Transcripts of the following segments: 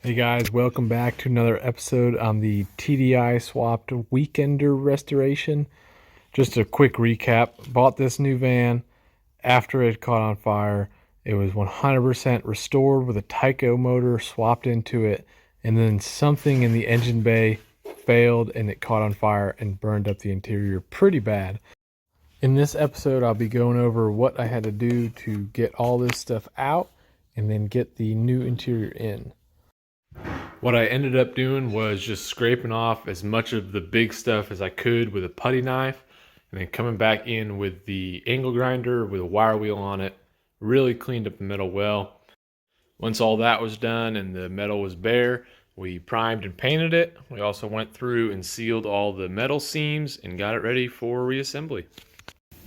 Hey guys, welcome back to another episode on the TDI swapped weekender restoration. Just a quick recap. Bought this new van after it caught on fire. It was 100% restored with a Tyco motor swapped into it, and then something in the engine bay failed and it caught on fire and burned up the interior pretty bad. In this episode, I'll be going over what I had to do to get all this stuff out and then get the new interior in. What I ended up doing was just scraping off as much of the big stuff as I could with a putty knife, and then coming back in with the angle grinder with a wire wheel on it. Really cleaned up the metal well. Once all that was done and the metal was bare, we primed and painted it. We also went through and sealed all the metal seams and got it ready for reassembly.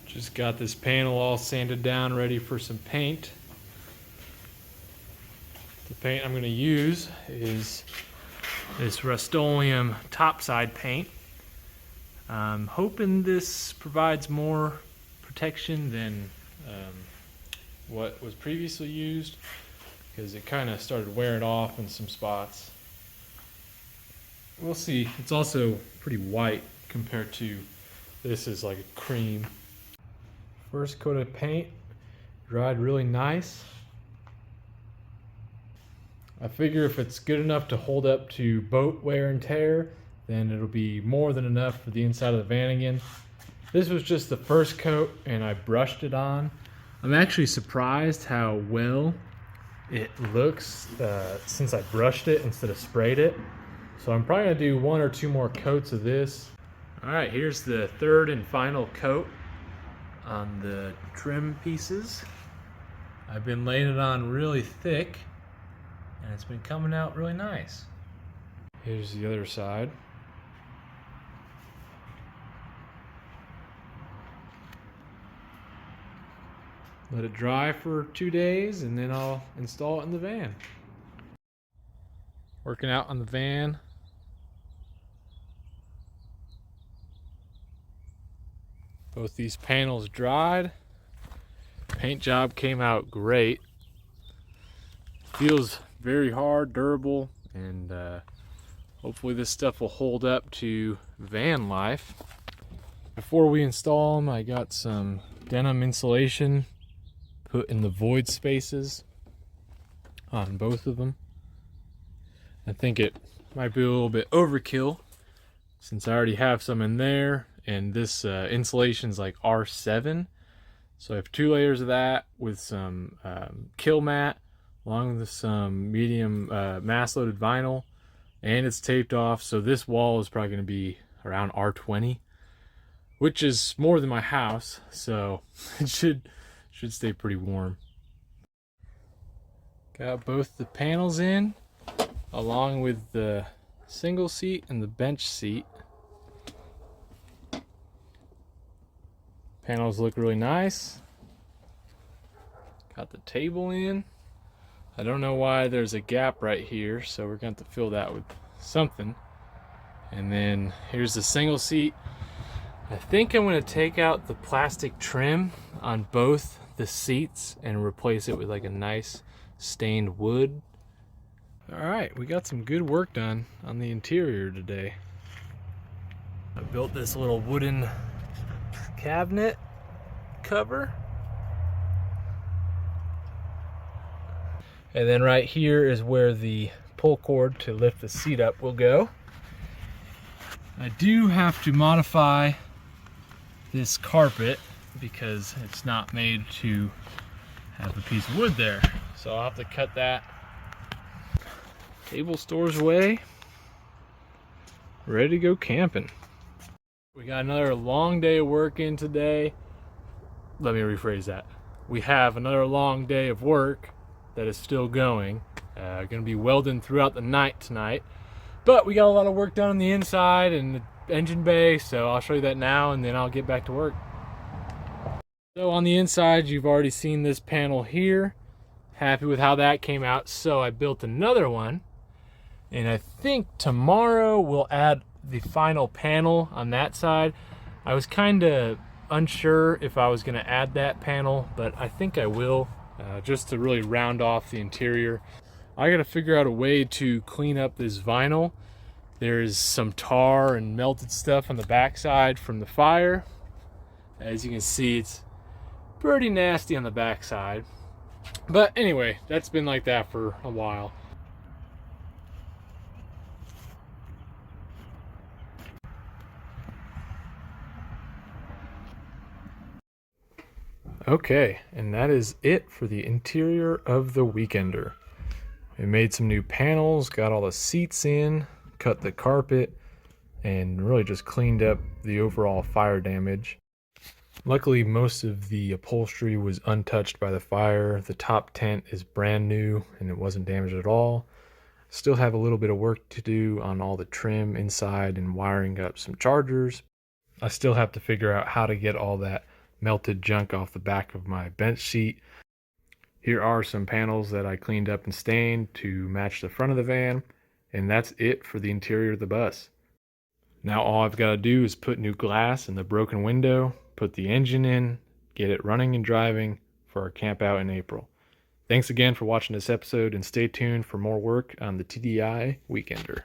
Just got this panel all sanded down, ready for some paint. The paint I'm going to use is this Rust-Oleum topside paint. I'm hoping this provides more protection than what was previously used, because it kind of started wearing off in some spots. We'll see. It's also pretty white compared to this is like a cream. First coat of paint dried really nice. I figure if it's good enough to hold up to boat wear and tear, then it'll be more than enough for the inside of the vanagon. This was just the first coat and I brushed it on. I'm actually surprised how well it looks since I brushed it instead of sprayed it. So I'm probably gonna do one or two more coats of this. All right, here's the third and final coat on the trim pieces. I've been laying it on really thick, and it's been coming out really nice. Here's the other side. Let it dry for 2 days and then I'll install it in the van. Working out on the van. Both these panels dried. Paint job came out great. Feels very hard, durable, and hopefully this stuff will hold up to van life. Before we install them, I got some denim insulation put in the void spaces on both of them. I think it might be a little bit overkill since I already have some in there, and this insulation's like R7, so I have 2 layers of that with some kill mat along with some medium mass loaded vinyl, and it's taped off, so this wall is probably going to be around R20, which is more than my house, so it should stay pretty warm. Got both the panels in along with the single seat and the bench seat. Panels look really nice. Got the table in. I don't know why there's a gap right here, so we're going to have to fill that with something. And then here's the single seat. I think I'm going to take out the plastic trim on both the seats and replace it with like a nice stained wood. All right, we got some good work done on the interior today. I built this little wooden cabinet cover. And then right here is where the pull cord to lift the seat up will go. I do have to modify this carpet because it's not made to have a piece of wood there. So I'll have to cut that. Table stores away. Ready to go camping. We got another long day of work in today. Let me rephrase that. We have another long day of work that is still going. Gonna be welding throughout the night tonight. But we got a lot of work done on the inside and the engine bay, so I'll show you that now and then I'll get back to work. So on the inside, you've already seen this panel here. Happy with how that came out, so I built another one. And I think tomorrow we'll add the final panel on that side. I was kind of unsure if I was going to add that panel, but I think I will, just to really round off the interior. I gotta figure out a way to clean up this vinyl. There's some tar and melted stuff on the backside from the fire. As you can see, it's pretty nasty on the backside. But anyway, that's been like that for a while. Okay, and that is it for the interior of the Weekender. We made some new panels, got all the seats in, cut the carpet, and really just cleaned up the overall fire damage. Luckily, most of the upholstery was untouched by the fire. The top tent is brand new and it wasn't damaged at all. Still have a little bit of work to do on all the trim inside and wiring up some chargers. I still have to figure out how to get all that melted junk off the back of my bench seat. Here are some panels that I cleaned up and stained to match the front of the van, and that's it for the interior of the bus. Now all I've got to do is put new glass in the broken window, put the engine in, get it running and driving for our camp out in April. Thanks again for watching this episode, and stay tuned for more work on the TDI Weekender.